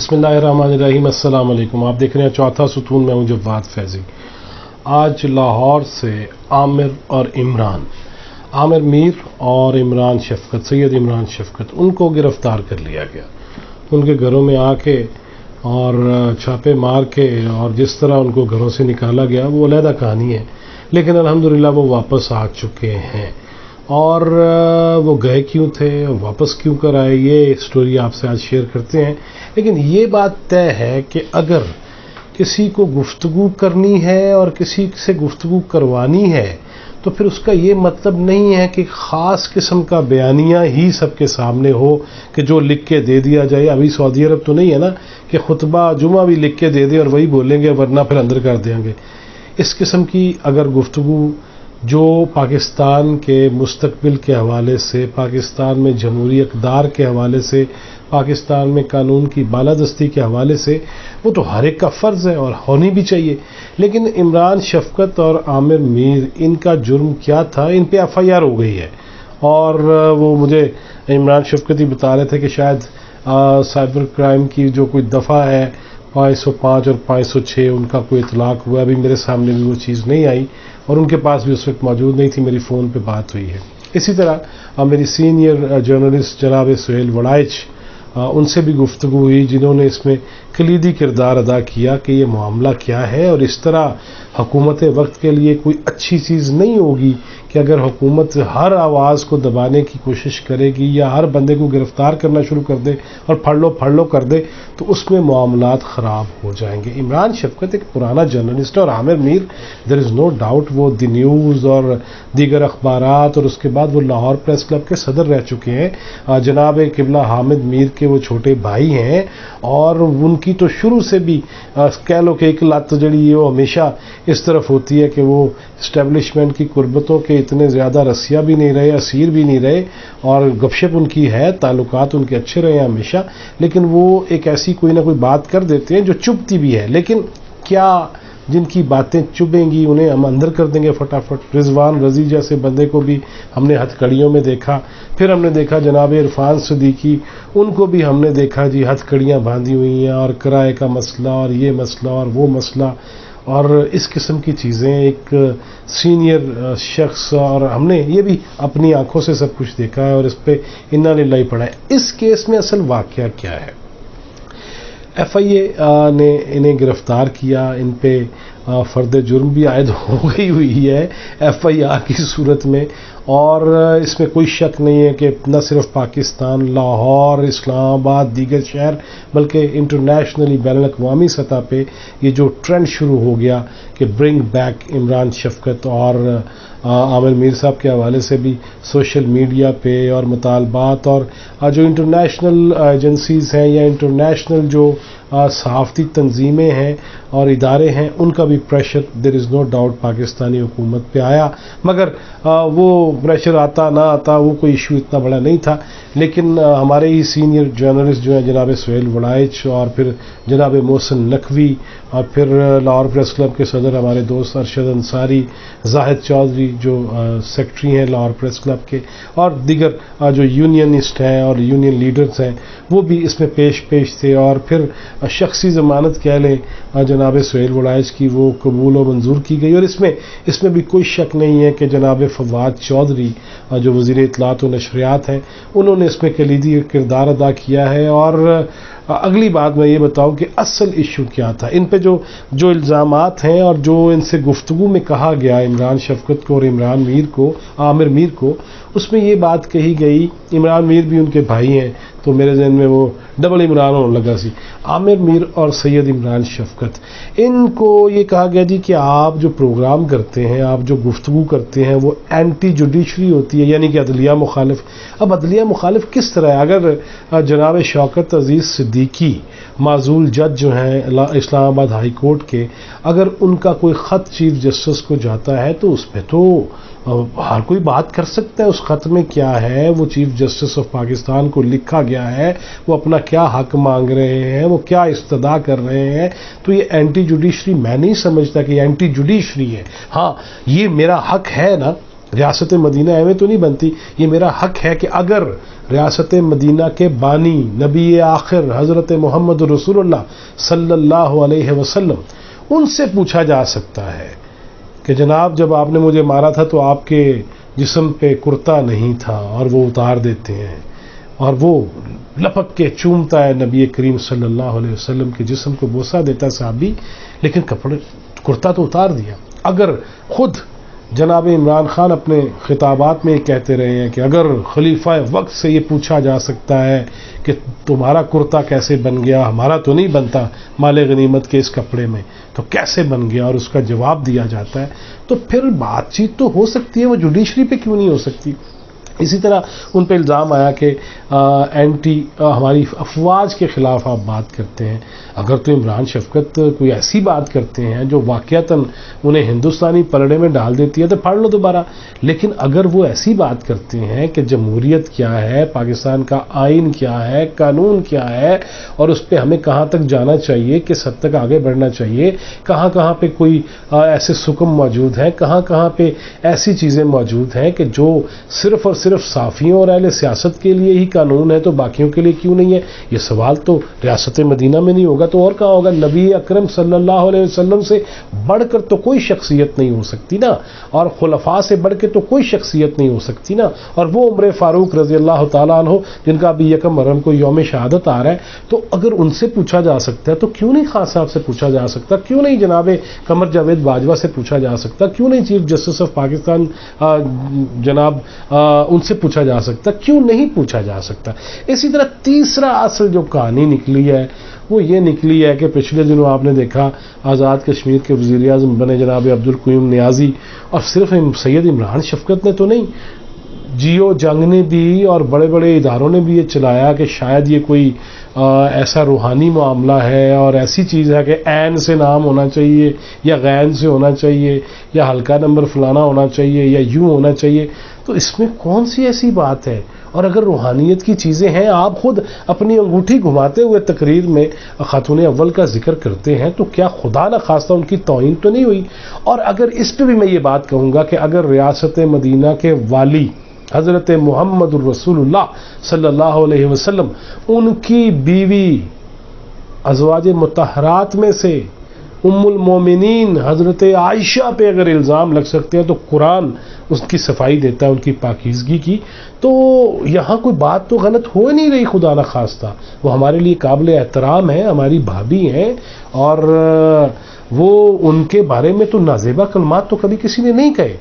बिस्मिल्लाहिर्रहमानिर्रहीम। अस्सलाम वालेकुम। आप देख रहे हैं चौथा सुतून में हूं जवाद फैज़ी। आज लाहौर से आमिर और इमरान, आमिर मीर और इमरान शफकत, सैयद इमरान शफकत, उनको गिरफ़्तार कर लिया गया। उनके घरों में आके और छापे मार के और जिस तरह उनको घरों से निकाला गया वो अलहदा कहानी है, लेकिन अल्हम्दुलिल्लाह वो वापस आ चुके हैं। और वो गए क्यों थे और वापस क्यों कर आए, ये स्टोरी आपसे आज शेयर करते हैं। लेकिन ये बात तय है कि अगर किसी को गुफ्तगू करनी है और किसी से गुफ्तगू करवानी है तो फिर उसका ये मतलब नहीं है कि ख़ास किस्म का बयानिया ही सबके सामने हो कि जो लिख के दे दिया जाए। अभी सऊदी अरब तो नहीं है ना कि खुतबा जुमा भी लिख के दे दें और वही बोलेंगे वरना फिर अंदर कर देंगे। इस किस्म की अगर गुफ्तगू जो पाकिस्तान के मुस्तकबिल के हवाले से, पाकिस्तान में जमहूरी इक़्तिदार के हवाले से, पाकिस्तान में कानून की बालादस्ती के हवाले से, वो तो हर एक का फ़र्ज़ है और होनी भी चाहिए। लेकिन इमरान शफकत और आमिर मीर, इनका जुर्म क्या था? इन पे FIR हो गई है। और वो मुझे इमरान शफकत ही बता रहे थे कि शायद साइबर क्राइम की जो कोई दफ़ा है 505 और 506, उनका कोई इतलाक़ हुआ। अभी मेरे सामने भी वो चीज़ नहीं आई और उनके पास भी उस वक्त मौजूद नहीं थी। मेरी फ़ोन पे बात हुई है। इसी तरह मेरी सीनियर जर्नलिस्ट जनाब सुहेल वड़ाइच, उनसे भी गुफ्तगू हुई, जिन्होंने इसमें कलीदी किरदार अदा किया कि ये मामला क्या है। और इस तरह हुकूमत वक्त के लिए कोई अच्छी चीज़ नहीं होगी कि अगर हुकूमत हर आवाज़ को दबाने की कोशिश करेगी या हर बंदे को गिरफ़्तार करना शुरू कर दे और फड़ लो कर दे तो उसमें मामलात ख़राब हो जाएंगे। इमरान शफकत एक पुराना जर्नलिस्ट है और Aamir Mir, there is no doubt, वो द न्यूज़ और दीगर अखबारात और उसके बाद वो लाहौर प्रेस क्लब के सदर रह चुके हैं। जनाब किबला हामिद मीर के वो छोटे भाई हैं और उनकी तो शुरू से भी कह लो कि एक लत जड़ी वो हमेशा इस तरफ होती है कि वो इस्टेब्लिशमेंट की कुर्बतों के इतने ज़्यादा रसिया भी नहीं रहे, असीर भी नहीं रहे, और गपशप उनकी है, ताल्लुकात उनके अच्छे रहे हैं हमेशा। लेकिन वो एक ऐसी कोई ना कोई बात कर देते हैं जो चुभती भी है, लेकिन क्या जिनकी बातें चुभेंगी उन्हें हम अंदर कर देंगे फटाफट। रिजवान रजी जैसे बंदे को भी हमने हथकड़ियों में देखा, फिर हमने देखा जनाब इरफान सिद्दीकी, उनको भी हमने देखा जी हथकड़ियाँ बांधी हुई हैं और किराए का मसला और ये मसला और वो मसला और इस किस्म की चीज़ें। एक सीनियर शख्स, और हमने ये भी अपनी आंखों से सब कुछ देखा है और इस पर इन्ना लिल्लाही पड़ा है। इस केस में असल वाक़या क्या है? FIA ने इन्हें गिरफ़्तार किया, इन पे फ़र्द जुर्म भी आयद हो गई हुई है FIR की सूरत में। और इसमें कोई शक नहीं है कि न सिर्फ पाकिस्तान, लाहौर, इस्लामाबाद, दीगर शहर, बल्कि इंटरनेशनली बैनुल-अक़वामी सतह पे ये जो ट्रेंड शुरू हो गया कि ब्रिंग बैक इमरान शफकत, और आमिर मीर साहब के हवाले से भी सोशल मीडिया पे और मुतालबात, और जो इंटरनेशनल एजेंसीज़ हैं या इंटरनेशनल जो सहाफ़ती तंजीमें हैं और इदारे हैं, उनका भी pressure there is no doubt Pakistani हुकूमत पे आया। मगर वो प्रेशर आता ना आता वो कोई इशू इतना बड़ा नहीं था। लेकिन हमारे ही सीनियर जर्नलिस्ट जो हैं जनाब सुहेल वड़ाइच और फिर जनाब मोहसिन नकवी और फिर लाहौर प्रेस क्लब के सदर हमारे दोस्त अरशद अंसारी, जाहिद चौधरी जो सेक्रेटरी हैं लाहौर प्रेस क्लब के, और दीगर जो यूनियनिस्ट हैं और यूनियन लीडर्स हैं, वो भी इसमें पेश थे। और फिर शख्सी ज़मानत कह लें जनाब सुहेल वड़ाइच की, वो कबूल व मंजूर की गई। और इसमें भी कोई शक नहीं है कि जनाब फवाद चौधरी जो वज़ीर इत्तलात व नशरियात हैं, उन्होंने इसमें कलीदी किरदार अदा किया है। और अगली बात मैं ये बताऊं कि असल इशू क्या था। इन पे जो इल्ज़ामात हैं और जो इनसे गुफ्तगू में कहा गया इमरान शफकत को और इमरान मीर को, आमिर मीर को, उसमें ये बात कही गई, इमरान मीर भी उनके भाई हैं तो मेरे जहन में वो डबल इमरान होने लगा सी, आमिर मीर और सैयद इमरान शफकत, इनको ये कहा गया जी कि आप जो प्रोग्राम करते हैं, आप जो गुफ्तगू करते हैं वो एंटी जुडिशरी होती है, यानी कि अदलिया मुखालिफ। अब अदलिया मुखालिफ किस तरह है? अगर जनाब शौकत अजीज़ सिद्दीकी माजूल जज जो हैं इस्लामाबाद हाई कोर्ट के, अगर उनका कोई ख़त चीफ जस्टिस को जाता है तो उस पर तो हर कोई बात कर सकता है। उस ख़त में क्या है, वो चीफ जस्टिस ऑफ पाकिस्तान को लिखा गया है, वो अपना क्या हक मांग रहे हैं, वो क्या इस्तदा कर रहे हैं। तो ये एंटी जुडिशरी मैं नहीं समझता कि एंटी जुडिशरी है। हाँ, ये मेरा हक है ना ریاست مدینہ ایویں تو نہیں بنتی. یہ میرا حق ہے کہ اگر ریاست مدینہ کے بانی نبی آخر حضرت محمد رسول اللہ صلی اللہ علیہ وسلم، ان سے پوچھا جا سکتا ہے کہ جناب جب آپ نے مجھے مارا تھا تو آپ کے جسم پہ کرتا نہیں تھا، اور وہ اتار دیتے ہیں اور وہ لپک کے چومتا ہے نبی کریم صلی اللہ علیہ وسلم کے جسم کو بوسہ دیتا صحابی، لیکن کپڑے کرتا تو اتار دیا. اگر خود جناب عمران خان اپنے خطابات میں کہتے رہے ہیں کہ اگر خلیفہ وقت سے یہ پوچھا جا سکتا ہے کہ تمہارا کرتا کیسے بن گیا، ہمارا تو نہیں بنتا مال غنیمت کے اس کپڑے میں، تو کیسے بن گیا، اور اس کا جواب دیا جاتا ہے، تو پھر بات چیت تو ہو سکتی ہے، وہ جوڈیشری پہ کیوں نہیں ہو سکتی. اسی طرح ان پہ الزام آیا کہ اینٹی ہماری افواج کے خلاف آپ بات کرتے ہیں. اگر تو عمران شفقت کوئی ایسی بات کرتے ہیں جو واقعتاً انہیں ہندوستانی پلڑے میں ڈال دیتی ہے تو پڑھ لو دوبارہ. لیکن اگر وہ ایسی بات کرتے ہیں کہ جمہوریت کیا ہے، پاکستان کا آئین کیا ہے، قانون کیا ہے، اور اس پہ ہمیں کہاں تک جانا چاہیے، کس حد تک آگے بڑھنا چاہیے، کہاں کہاں پہ کوئی ایسے حکم موجود ہیں، کہاں کہاں پہ ایسی چیزیں موجود ہیں کہ جو صرف اور صرف صافیوں اور اہل سیاست کے لیے ہی قانون ہے تو باقیوں کے لیے کیوں نہیں ہے. یہ سوال تو ریاست مدینہ میں نہیں ہوگا تو اور کہاں ہوگا. نبی اکرم صلی اللہ علیہ وسلم سے بڑھ کر تو کوئی شخصیت نہیں ہو سکتی نا، اور خلفاء سے بڑھ کے تو کوئی شخصیت نہیں ہو سکتی نا. اور وہ عمر فاروق رضی اللہ تعالیٰ عنہ جن کا ابھی 1 محرم کو یوم شہادت آ رہا ہے، تو اگر ان سے پوچھا جا سکتا ہے تو کیوں نہیں خان صاحب سے پوچھا جا سکتا، کیوں نہیں جناب قمر جاوید باجوہ سے پوچھا جا سکتا، کیوں نہیں چیف جسٹس آف پاکستان جناب ان سے پوچھا جا سکتا، کیوں نہیں پوچھا جا سکتا. اسی طرح تیسرا اصل جو کہانی نکلی ہے وہ یہ نکلی ہے کہ پچھلے دنوں آپ نے دیکھا آزاد کشمیر کے وزیر اعظم بنے جناب عبدالقیوم نیازی، اور صرف سید عمران شفقت نے تو نہیں، جیو جنگ نے بھی اور بڑے بڑے اداروں نے بھی یہ چلایا کہ شاید یہ کوئی ایسا روحانی معاملہ ہے اور ایسی چیز ہے کہ عین سے نام ہونا چاہیے یا غین سے ہونا چاہیے یا ہلکا نمبر فلانا ہونا چاہیے یا یوں ہونا چاہیے. تو اس میں کون سی ایسی بات ہے؟ اور اگر روحانیت کی چیزیں ہیں، آپ خود اپنی انگوٹھی گھماتے ہوئے تقریر میں خاتون اول کا ذکر کرتے ہیں، تو کیا خدا نہ خواستہ ان کی توہین تو نہیں ہوئی؟ اور اگر اس پہ بھی میں یہ بات کہوں گا کہ اگر ریاست مدینہ کے والی حضرت محمد الرسول اللہ صلی اللہ علیہ وسلم ان کی بیوی ازواج مطہرات میں سے ام المومنین حضرت عائشہ پہ اگر الزام لگ سکتے ہیں تو قرآن اس کی صفائی دیتا ہے ان کی پاکیزگی کی. تو یہاں کوئی بات تو غلط ہو نہیں رہی خدا نہ خواستہ. وہ ہمارے لیے قابل احترام ہیں، ہماری بھابھی ہیں، اور وہ ان کے بارے میں تو نازیبا کلمات تو کبھی کسی نے نہیں کہے.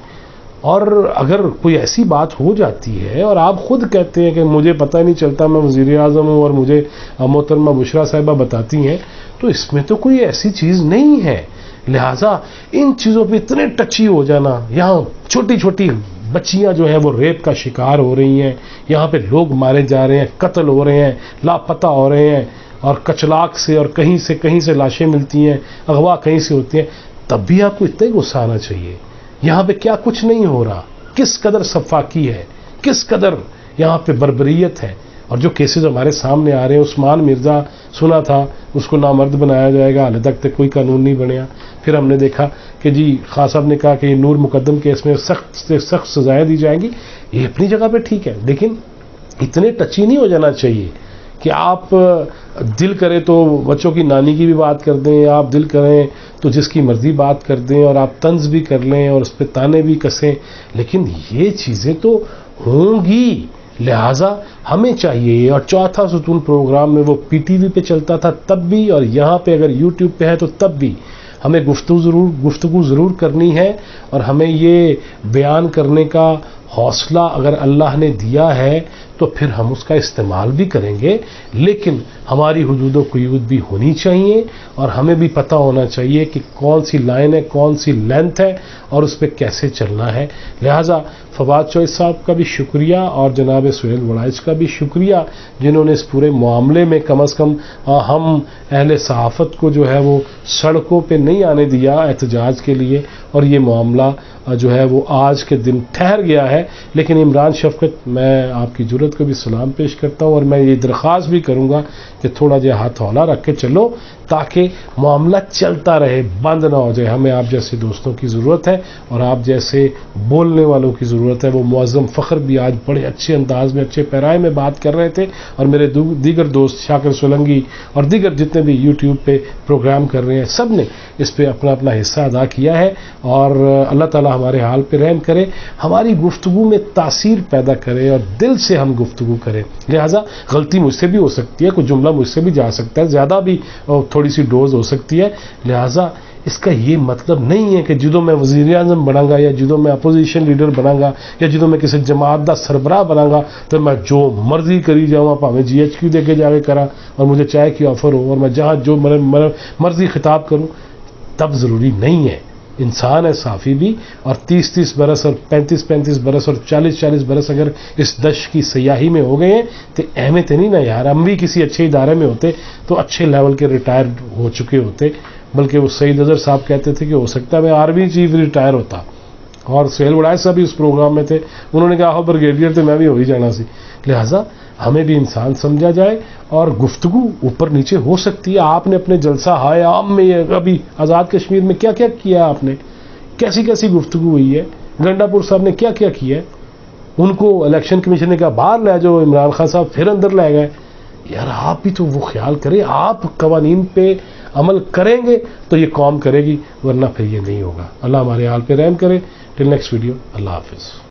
اور اگر کوئی ایسی بات ہو جاتی ہے اور آپ خود کہتے ہیں کہ مجھے پتہ نہیں چلتا، میں وزیر اعظم ہوں اور مجھے محترمہ بشرا صاحبہ بتاتی ہیں، تو اس میں تو کوئی ایسی چیز نہیں ہے. لہٰذا ان چیزوں پہ اتنے ٹچی ہو جانا، یہاں چھوٹی چھوٹی بچیاں جو ہیں وہ ریپ کا شکار ہو رہی ہیں، یہاں پہ لوگ مارے جا رہے ہیں، قتل ہو رہے ہیں، لاپتہ ہو رہے ہیں، اور کچلاک سے اور کہیں سے لاشیں ملتی ہیں، اغوا کہیں سے ہوتی ہیں، تب بھی آپ کو اتنا ہی غصہ آنا چاہیے. یہاں پہ کیا کچھ نہیں ہو رہا، کس قدر سفاکی ہے، کس قدر یہاں پہ بربریت ہے. اور جو کیسز ہمارے سامنے آ رہے ہیں، عثمان مرزا سنا تھا اس کو نامرد بنایا جائے گا، حال تک کوئی قانون نہیں بنیا. پھر ہم نے دیکھا کہ جی خان صاحب نے کہا کہ یہ نور مقدم کیس میں سخت سے سخت سزائیں دی جائیں گی. یہ اپنی جگہ پہ ٹھیک ہے، لیکن اتنے ٹچی نہیں ہو جانا چاہیے کہ آپ دل کرے تو بچوں کی نانی کی بھی بات کر دیں، آپ دل کریں تو جس کی مرضی بات کر دیں، اور آپ طنز بھی کر لیں اور اس پہ تانے بھی کسیں. لیکن یہ چیزیں تو ہوں گی. لہٰذا ہمیں چاہیے، اور چوتھا ستون پروگرام میں وہ پی ٹی وی پہ چلتا تھا تب بھی، اور یہاں پہ اگر یوٹیوب پہ ہے تو تب بھی ہمیں گفتگو ضرور کرنی ہے. اور ہمیں یہ بیان کرنے کا حوصلہ اگر اللہ نے دیا ہے تو پھر ہم اس کا استعمال بھی کریں گے، لیکن ہماری حدود و قیود بھی ہونی چاہیے، اور ہمیں بھی پتہ ہونا چاہیے کہ کون سی لائن ہے، کون سی لینتھ ہے، اور اس پہ کیسے چلنا ہے. لہٰذا فواد چوہے صاحب کا بھی شکریہ اور جناب سہیل وڑائچ کا بھی شکریہ، جنہوں نے اس پورے معاملے میں کم از کم ہم اہل صحافت کو جو ہے وہ سڑکوں پہ نہیں آنے دیا احتجاج کے لیے، اور یہ معاملہ جو ہے وہ آج کے دن ٹھہر گیا ہے. لیکن عمران شفقت، میں آپ کی جرات सूरत को भी सलाम पेश करता हूँ, और मैं ये दरख्वास्त भी करूँगा कि थोड़ा जो हाथ हौला रख के चलो ताकि मामला चलता रहे, बंद ना हो जाए। हमें आप जैसे दोस्तों की ज़रूरत है और आप जैसे बोलने वालों की ज़रूरत है। वो मुअज़्ज़म फ़ख्र भी आज बड़े अच्छे अंदाज में, अच्छे पैराए में बात कर रहे थे, और मेरे दीगर दोस्त शाकिर सोलंगी और दीगर जितने भी यूट्यूब पे प्रोग्राम कर रहे हैं, सब ने इस पे अपना अपना हिस्सा अदा किया है। और अल्लाह ताला हमारे हाल पे रहम करे, हमारी गुफ्तगू में तासीर पैदा करे और दिल से हम गुफ्तगू करें। लिहाजा गलती मुझसे भी हो सकती है, कुछ जुमला मुझसे भी जा सकता है, ज़्यादा भी थोड़ी सी डोज हो सकती है। लिहाजा इसका ये मतलब नहीं है कि ਜਦੋਂ मैं वज़ीर आज़म बनांगा या ਜਦੋਂ मैं अपोजिशन लीडर बनांगा या ਜਦੋਂ मैं किसी जमात का सरबराह बनांगा तो मैं जो मर्जी करी जाऊँ, भावें GHQ दे के जाके करा और मुझे चाय की ऑफर हो और मैं जहाँ जो मर्जी खिताब करूँ, तब ज़रूरी नहीं है। इंसान है साफ़ी भी, और 30-30 बरस और 35-35 बरस और 40-40 बरस अगर इस दश की सयाही में हो गए हैं तो अहमियत नहीं ना यार। हम भी किसी अच्छे इदारे में होते तो अच्छे लेवल के रिटायर हो चुके होते, बल्कि वो सईद अज़हर साहब कहते थे कि हो सकता है मैं आर्मी चीफ रिटायर होता, और सुहेल वड़ाइच साहब भी उस प्रोग्राम में थे, उन्होंने कहा हो ब्रिगेडियर तो मैं भी हो ही जाना सी। लिहाजा हमें भी इंसान समझा जाए और गुफ्तगू ऊपर नीचे हो सकती है। आपने अपने जलसा हाय आम में अभी आज़ाद कश्मीर में क्या क्या किया, आपने कैसी कैसी गुफ्तगू हुई है, गंडापुर साहब ने क्या क्या किया है, उनको इलेक्शन कमीशन ने कहा बाहर ले जाओ, इमरान खान साहब फिर अंदर ले गए। यार आप भी तो वो ख्याल करें, आप कवानीन पे अमल करेंगे तो ये कौम करेगी, वरना फिर ये नहीं होगा। अल्लाह हमारे हाल पे रहम करे। टिल नेक्स्ट वीडियो, अल्लाह हाफिज़।